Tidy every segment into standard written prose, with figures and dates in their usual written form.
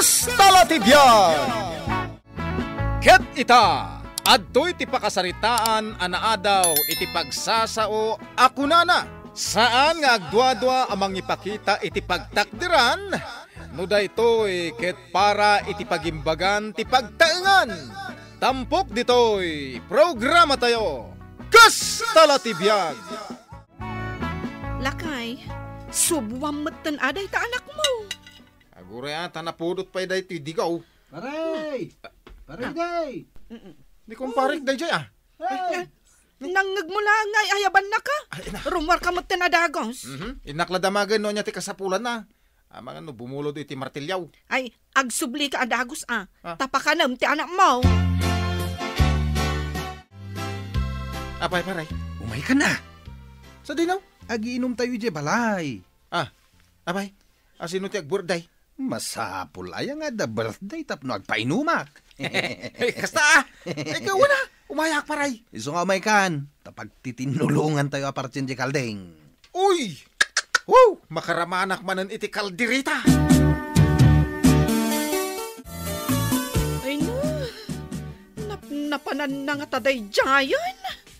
Kastala ti biag! Ket ita, adtoy ti pakasaritaan anaadaw iti pagsasao ako nana. Saan nga agdwa-dwa amang ipakita iti pagtakdiran? No daytoy ket para iti pagimbagan ti pagtaengan. Tampok ditoy programa tayo. Kastala ti biag! Lakay, subwam matan aday ta anak mo. Agure ata napudot pa day ti digaw. Paray! Paray day! Di kumparik day jay ah. Hey! Nangag mo lang ngay ayaban na ka. Rumwar ka matan adagos. Inakladamagan no niya ti kasapulan na. Amang ano bumulod iti martilyaw. Ay, agsubli ka adagos Ah. Tapakanam ti anak mo. Apay paray. Umay ka na! Sa dinaw? Agiinom tayo di balay. Apay. Asino ti agburday? Masapul ay nga da birthday tapno agpainumak. Kasta ah. Ikaw na. Umayak paray. Iso nga umay kan. Tapag titinulungan tayo apartsin di kaldeng. Uy! Wow! Makaramanak manan iti kaldirita. Ay no, napanan na nga taday jayan.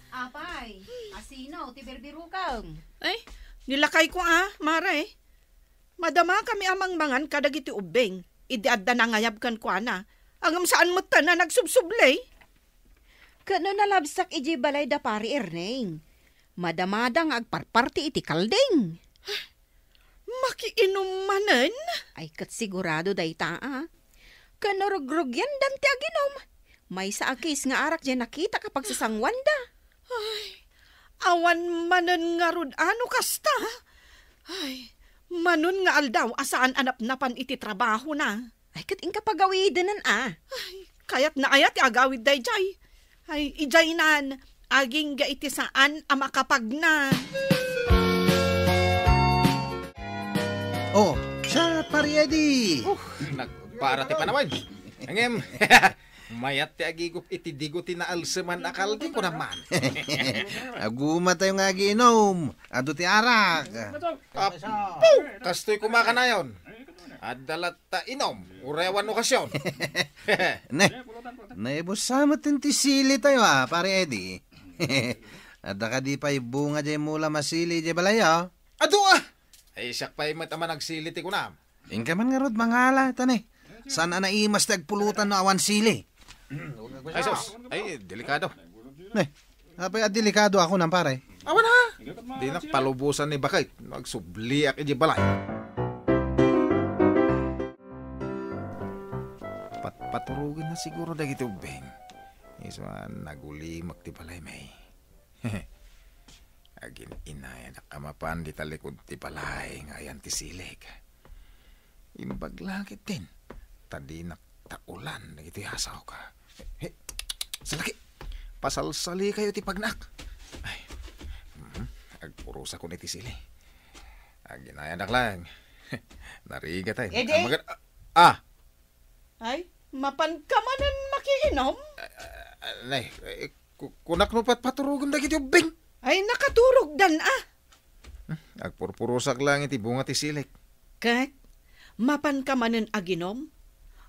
Apay, asino, ti berbirukang. Ay, nilakay ko mare. Madama kami amang mangan kadag iti ubeng. Idiadda na ngayab kan ko ana. Angam saan mo na nagsubsublay? Kano nalabsak iji balay da pari erneng. Madamadang agparparti iti kaldeng. Makiinom manen? Ay kat sigurado day taa. Kano rugrug yan danti aginom. May sa akis nga arak dyan nakita kapag sasangwan da. Ay, awan manen nga rod ano kasta? Ay, manon nga aldaw asaan anap-napan iti trabaho na. Ay kat inka pagawidanan Kayat na ayat agawid day jay. Ay, ijaynan, aging ga iti saan amakapag na. Oh, siya pariedi. Nagparati pa naman. Angem. Mayat ti agigup iti digo ti naalseman akal di ko naman. Aguma tayo nga agiinom. Ado ti arak. Kastoy kumakanayon. Adalat ta inom. Urewan okasyon. Naibusama ti sili tayo pare Eddie. Ada ka di pa ibunga di mula masili di balaya. Ado Ay siyak pa matama nagsiliti ko na. Ingka man nga rod mangala tani. Sana naimas tagpulutan na awan sili. Ay sos, ay delikado. Apay delikado ako ng pare. Awan ha. Di na palubusan ni Bakay. Magsubliak iji balay. Paturugin na siguro da gito, Beng. Iso nagulimak ti balay may. Agin inaya na kamapan di talikod ti balay ngayan ti silig. Imbag langit din. Tadi naktakulan na iti hasaw ka. Salaki, pasalsali kayo ti pagnak. Ay, agpurusa ko niti sili. Aginaya nak lang. Nariga tayo. Ede? Ay, mapan ka manan makiinom? Nay, kunak no paturugan da giti ubing. Ay, nakaturog dan Agpurpurusak lang iti bunga ti silik. Kat, mapan ka manan aginom?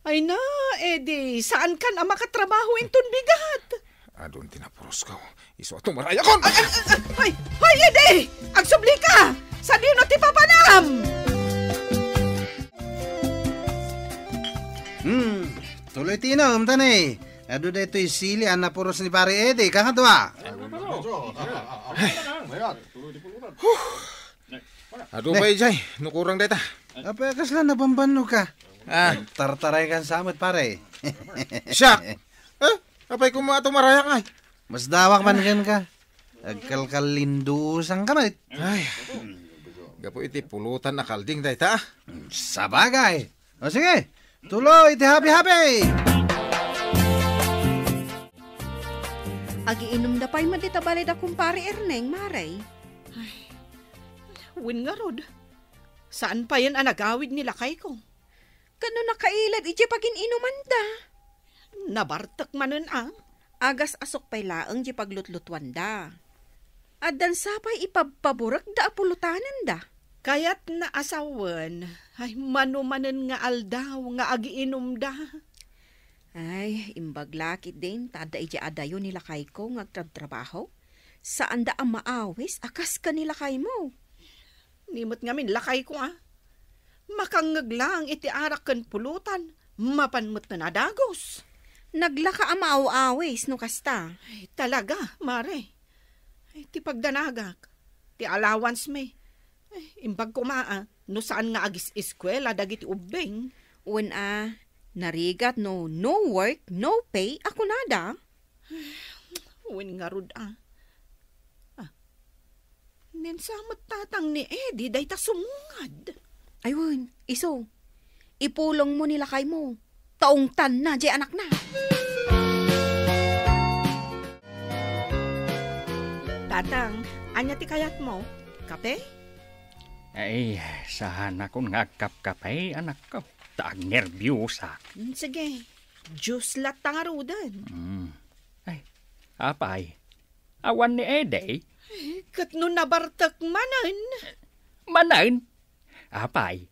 Ay na, edi, saan kan ang makatrabaho inton bigat? Adon tinapuros ka. Iso atong maraya kon! Ay, edi! Agsubli ka! Sa dino ti papanam! Tuloy tinom tani. Ado da ito'y sili ang napuros ni pare Eddie. Kakadwa. Ado ba ijay? Nukurang data. Apay kasla nabambano ka. Tartaray kan samot pare. Siyak! Apay kuma atong maraya ka. Mas dawak man kan ka. Agkalkalindusang kamit. Ay, gapo iti pulutan na kalding data. Sabagay. O sige, tuloy iti happy-happy. Agiinom da pa'y maditabalay da kumpari erneng, maray. Win nga rod. Saan pa yan anagawid nila kay ko? Kano nakailad iti pagin inuman da. Nabartak manan Agas asok pa'y laang di paglutlutuan da. Addan sapay ipagpaburak da apulutanan da. Kaya't na asawan, ay manumanan nga aldaw, nga agiinom da. Ay, imbaglakit din, tada iti adayo nila kay ko ngagtrabaho. Saan da ang maawis, akas ka nila kay mo. Nimot ngamin, lakay ko makangaglang iti arak kan pulutan, mapanmot na nadagos. Naglaka ang maaw-awis no kasta. Ay, talaga, mare. Ay, ti pagdanagak, ti allowance me. Ay, imbag kumaa, no saan nga agis eskwela dagiti ubeng. Narigat no work, no pay, ako nada. Uwin nga rod Nensamot tatang ni Eddie, day ta sumungad. Ayun, iso, ipulong mo nila kay mo. Taong tan na, jay anak na. Tatang, anya ti kayat mo? Kape? Ay, saan akong ngagkap-kapay, anak ko. Taag nervyusa. Sige, Diyos lat tangarudan. Ay, apay. Awan ni Ede. Kat no nabartak manan. Manain. Apay,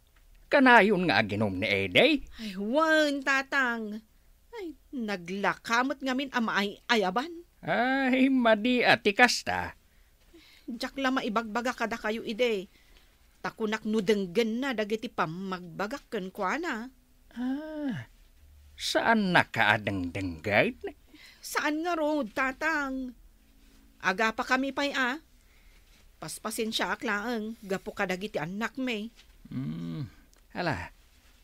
kanayon nga ginom ni Ede. Ay, wan, tatang. Ay, naglakamot ngamin amaay ayaban. Ay, madi ati kasta. Diyak lama ibagbaga kada kayo ide. Takunak nudenggen na dagiti pamagbagak ken kuana. Saan nakaadeng-denggay? Saan nga road, tatang? Aga pa kami pa'y Paspasin siya aklaang, gapo kadagiti anak me. Hala,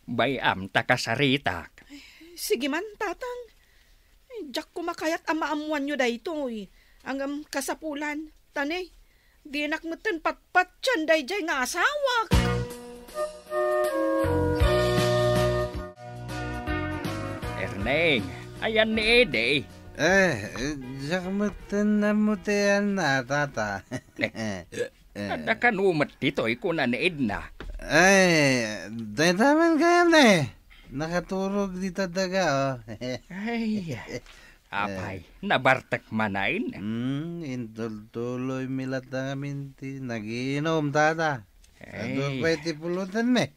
bayam takasaritak. Sige man, tatang. Diyak kumakayat amaamuan nyo daytoy. Ang kasapulan, tanay. Di nakmutan patpat dyan day nga asawak. Erneng, ayan ni Ede. Diyak mutan na mutian na, tata. Ada kanumat dito'y kuna ni Edna. Ay, daytaman kayam na nakaturog dito daga, Ay, apay, nabartak manain. Intol-tuloy milat na kami nagiinom, tata. Ano pa iti pulutan me?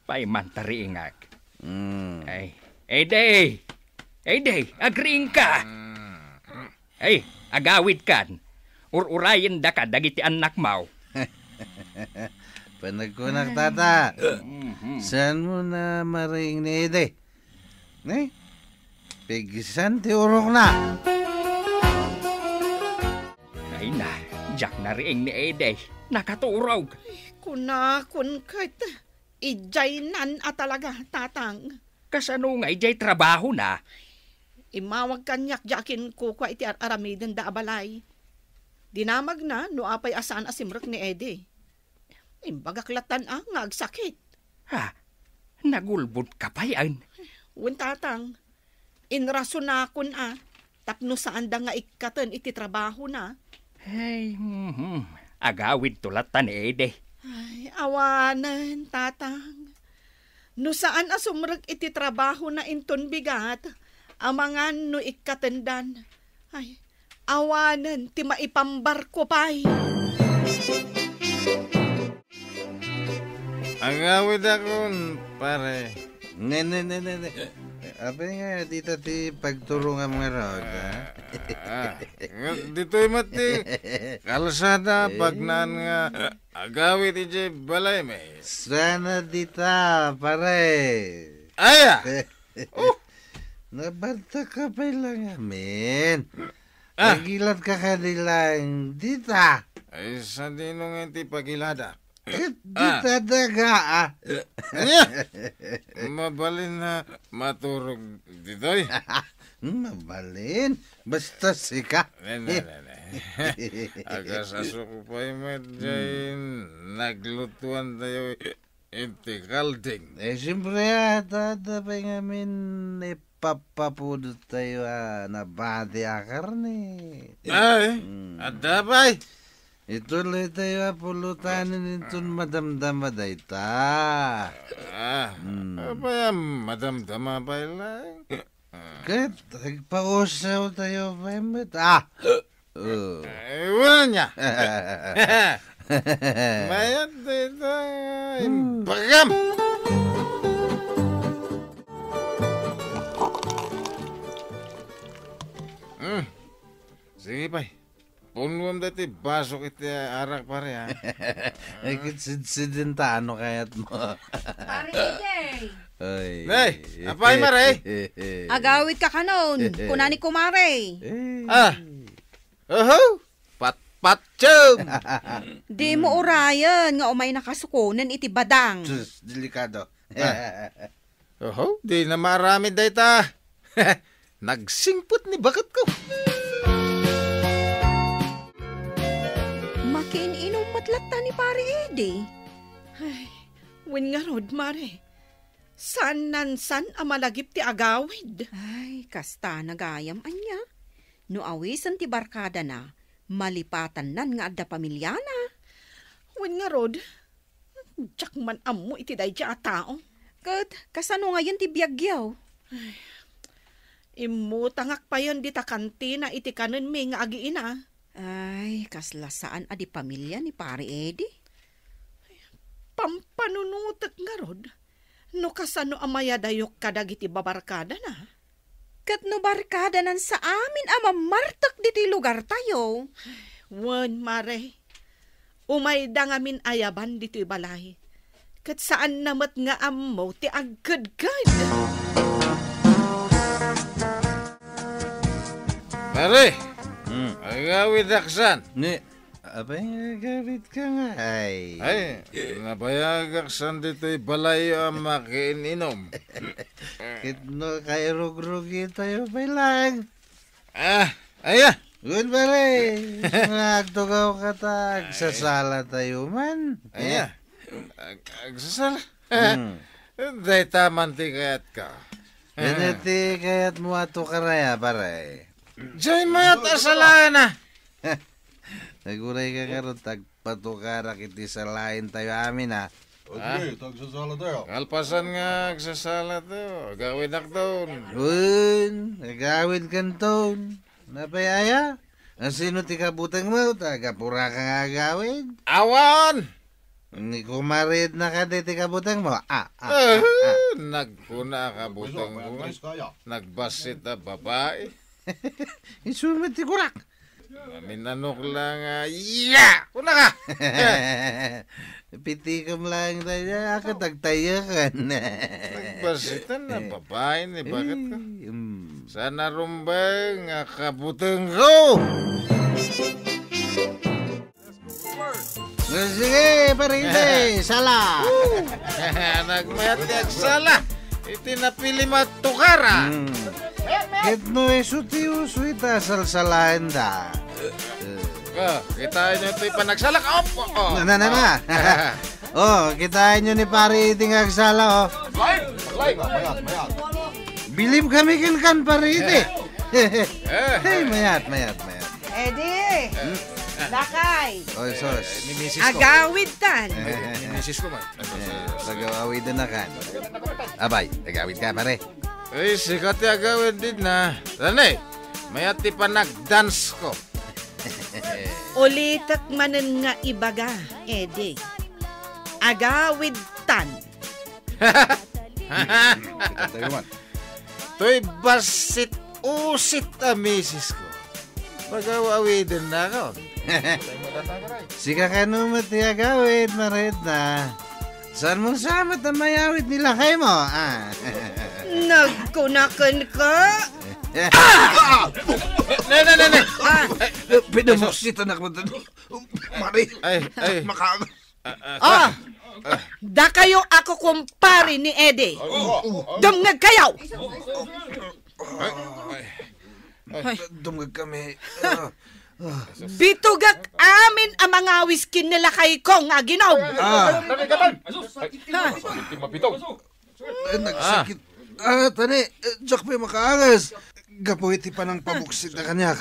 Pay mantari ingag. Ay, Ede! Ede, agriing ka! Ay, agawid kan. Ururayin da ka dagiti anak mau. Panagkunak, tata. Saan mo na maring ni Ede? Pigisan ti urok na. Ay na, jak na riing ni Ede. Nakaturog. Kunakun kahit ijay nan talaga, tatang. Kasano nga ijay trabaho na? Imawag kanyak jakin ko kwa iti aramiden da abalay. Dinamag na no apay asaan asimrek ni Ede. Imbagaklatan nga agsakit. Ha? Nagulbod ka pa yan? Tatang, inraso na akon tapno saan da nga ikatan iti trabaho na. Ay, agawid tulatan ni Ede. Ay, awanan, tatang. No saan asumrek iti trabaho na inton bigat, amangan no ikatendan. Ay, awanan, ti maipambar ko pa'y. Agawid akon, pare. Ne. Apa nga dito ti pagturungan mga rod, Dito'y mati. Kalsada, pagnan nga. Agawid iti balay me. Sana dita, pare. Aya! Nabarta ka pa lang amin. Nagilat ka kanilang dita. Ay, sa dinong iti pagilada. Dita daga, Mabalin na maturog dito'y. Mabalin. Basta sika. Agasaso ko pa'y medyayin. Naglutuan tayo iti kalding. Siyempre tada pa ngamin ipapapudot tayo nabati karne. Ay, adabay. Ituloy tayo pulutanin itong madamdama dayta. Apaya madamdama pa lang. Kahit nagpausaw tayo pa imbit. Wala niya. Mayat dito. Bagam! Sige pa. Punwam dati, basok iti arak pare ha. Ay, kitsidsidinta, ano kayat mo? Pare Eday. Ay. Nay, apay mare. Agawid ka kanon, kunani kumare. Oho, patpatsyum. Di mo orayan nga umay nakasukunan iti badang. Sus, delikado. Oho, di na marami dayta. Nagsingput ni bakit ko. Makiininom matlata ni pare Eday. Ay, wen nga rod, mare. San ang malagip ti agawid? Ay, kasta nagayam anya. No awisan ti barkada na, malipatan nan nga adda pamilyana. Wen nga rod, tsak man amo iti day a tao. Kat, kasano ngayon ti biyagyaw? Imutangak pa yon di ta kantina iti kanon mi nga agiina. Ay, kaslasaan adi pamilya ni pare Eddie. Pampanunutek nga rod. No kasano amaya dayok kadag iti babarkada na. Kat no barkada nan sa amin amamartak diti lugar tayo. Wen, mare. Umayda nga min ayaban dito balay. Kat saan namat nga ammo ti agkad-kad. Pare, agawid aksan. Ni, abay, agawid ka nga. Ay. Nabayag aksan dito'y balay ang makiininom. Kitno kay rug-rugi tayo pa lang. Aya. Good pare. Nagtugaw ka ta. Agsasala tayo man. Aya. Agsasala. Day taman ti kayat ka. Ganiti kayat mo ato karaya pare. Diyay mayat asalaan na. Naguray ka karon tagpatukara kiti salain tayo amin ha. Okay, tagsasala tayo. Kalpasan nga agsasala to. Gawin akton. Un, nagawid kanton. Napayaya? Ang sino ti kabutang mo? Tagapura ka nga agawid? Awan! Ni kumarid na ka di ti kabutang mo? Nagpuna ka butang mo. Nagbasit na babae. Isumit ti kurak. Minanok lang kuna ka! Pitikam lang tayo. Ako tagtayakan. Nagbasitan na babae ni bakit ka? Sana rumbay nga kabutang ko! Sige, parinte, sala. Nagmayat ni agsala. Itinapili matukara. Ketno esuti-uso ita salsalain da. Kita nyo ito'y panagsalak. Na. Kitain nyo ni pare iting agsala, Mayat. Bilib kami kan pare iti. Hey, mayat. Eddie! Lakay! Oy, sos. Ni misis ko. Agawid tan! Ni misis ko man. Tagawawid na kan. Abay, tagawid ka pare. Ay, sikat yung agawin din na. Tanay, mayat ti pa nag-dance ko. Ulitak manen nga ibaga, Eddie. Agawid tan! Tayo man. To'y basit-usit ang misis ko. Pag-awawidin na ako. Sika ka naman ti agawid, mared na. Saan mong samat ang mayawid nila kayo mo? Nagkunakan ka? Nay! Pinamuksitan ako doon. Mari, Ay. maka... Da kayo ako kumpari ni Eddie. Dumngag kayo! Dumagag kami. Bitugak amin ang mga whisky nila kay Kong nga ginog. Nagsakit. Tani, Jack pa makaangas. Gapuiti pa ng pabuksit na kanyak.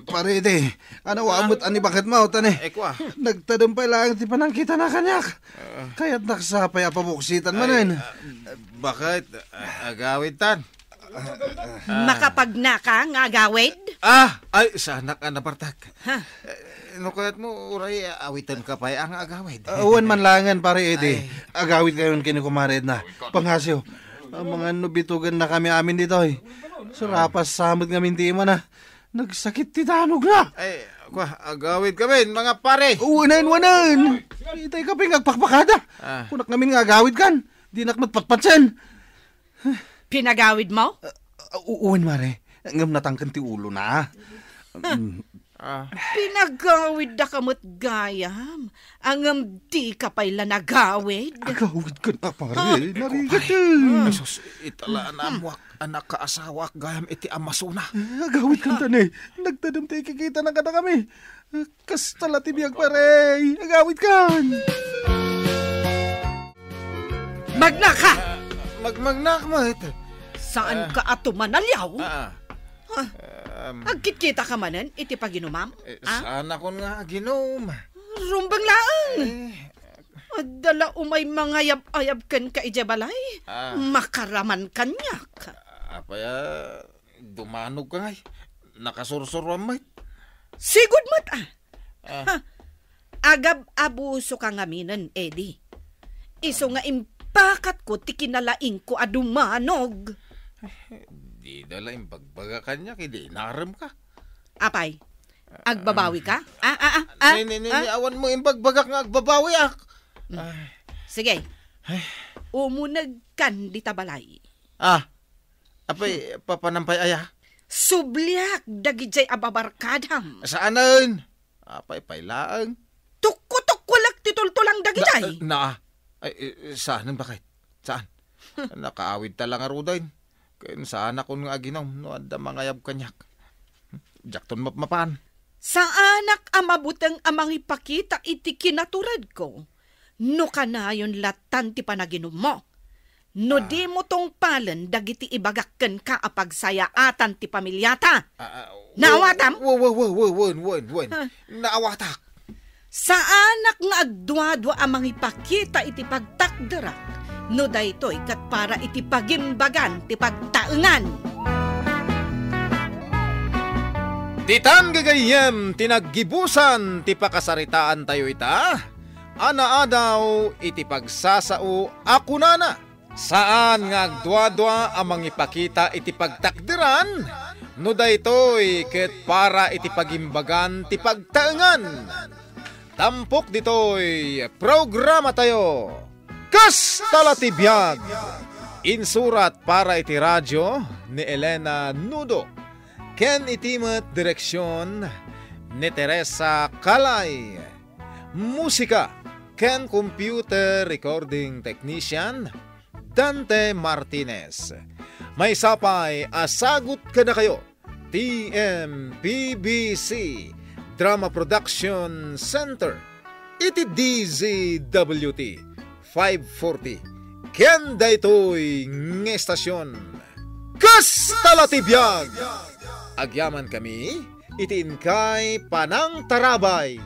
Parede, ano amot ani bakit mo, tani? Ekwa. Nagtadam pa lang ti panangkita na kanyak. Kaya't naksapay a pabuksitan manin. Bakit? Agawid tan. Makapagnaka nga agawid? Ay, sana ka nabartag. Ha? Nukayat mo, uray, awitan ka pa ang agawid. Uwan man langan, pare Eddie. Agawid kayon kinikumared na. Panghasyo, ang mga nubitugan na kami amin dito eh. Sarapas samad ngamin di man na. Nagsakit ti tanog na. Ay, agawid kami, mga pare. Wanan. Itay ka pingagpakpakada. Kunak namin nga agawid kan. Di nakmatpatpatsen. Pinagawid mo? Uwan mare. Ngam natangkan ti ulo na. Pinagawid da kamot gayam. Ang di ka pa'y lanagawid. Agawid ka na pare. Narigat Sus, italaan amuak, anak kaasawa, gayam iti amasuna. Agawid ka tanay. Nagtadam tayo kikita na kada kami. Kastala tibiyag pare. Agawid ka. Magnaka! Magmagnak mo ito. Saan ka ato manalyaw? Agkit-kita ka manen, iti paginumam? Sana ko nga ginom. Rumbang laang. Dala umay mga ayab kan ka ijabalay. Makaraman kanyak. Apaya, dumanog ka ngay. Nakasursurwam mo. Sigud mat Agab abuso ka ngaminan, Eddie. Iso nga impakat ko ti kinalaing ko adumanog. Di dala yung bagbaga kanya, hindi naram ka. Apay, agbabawi ka? Awan mo yung bagbagak nga agbabawi ak. Sige, umunag kan di tabalay. Apay, papanampay aya? Subliak, dagijay ababarkadam. Saanan? Apay, pailaang. Tukko-tukkulak titultulang dagijay. Saan bakit? Saan? Nakaawid talang arudain. Kaya saan ako nga aginom, no ada mga yab kanyak. Jakton mapan. Sa anak amabutang amang ipakita iti kinaturad ko. No kanayon latan ti panaginom mo. No di mo tong palan dagiti ibagakken ka apagsayaatan ti pamilyata. Naawatam? Wen. Naawatak. Sa anak nga agduadwa amang ipakita iti pagtakderak. No daytoy kat para iti pagimbagan ti pagtaengan. Titan gagayem tinaggibusan ti pakasaritaan tayo ita. Anaa daw iti pagsasao ako nana. Saan nga agduadwa amang ipakita iti pagtakdiran. No daytoy ket para iti pagimbagan ti pagtaengan. Tampok ditoy programa tayo. Kastala ti biyag. Insurat para iti radyo ni Elena Nudo. Ken itimet direksyon ni Teresa Kalay. Musika ken computer recording technician Dante Martinez. May sapay asagot ka na kayo. TMPBC Drama Production Center. Iti DZWT 540. Ken daytoy ng estasyon. Kastala ti biyag. Agyaman kami, itin kay Panang Tarabay.